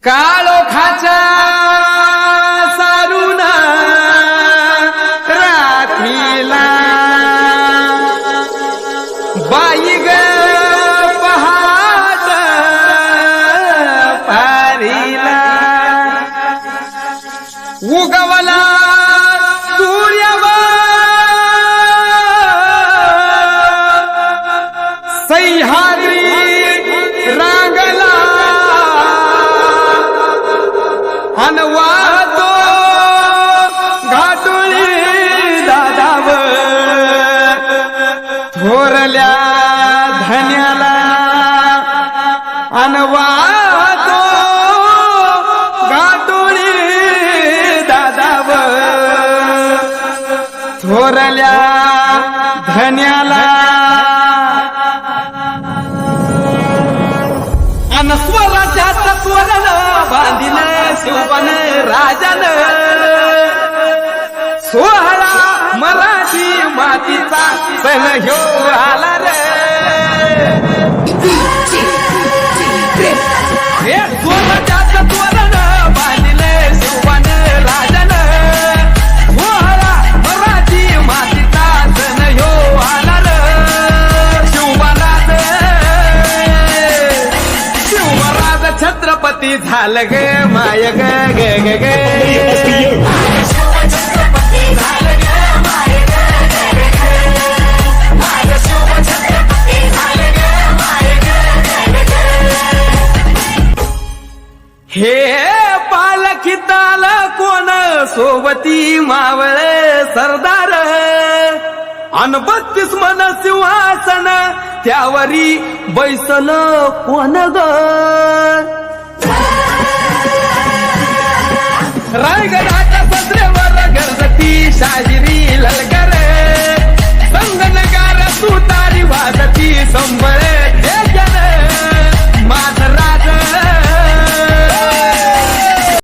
काळोखाच्या सारून रात्रीला बाई ग पहाट पारीला उगवला सूर्यवा सह्याद्री रांगला अनवातो घाटुळी दादाव थोरल्या धन्याला अनवातो घाटुळी दादाव थोरल्या धन्याला स्वराज्यात तोरण बांधिल शिवबन राजन सोहळा मराठी मातीचा सण ह्यो आला रे स्वराज्यात तोरण बांधिल शिवबन राजन सोहळा मराठी मातीचा सण ह्यो आला रे शिवराज छत्रपती झालं ग माय ग ग ग ग हे पालखीताल कोण सोबती मावळ सरदार अन 32 मन सिंहासन त्यावरी बैसल कोण ग रायगडाच्या सदरेवर गरजती शाहिरी ललगा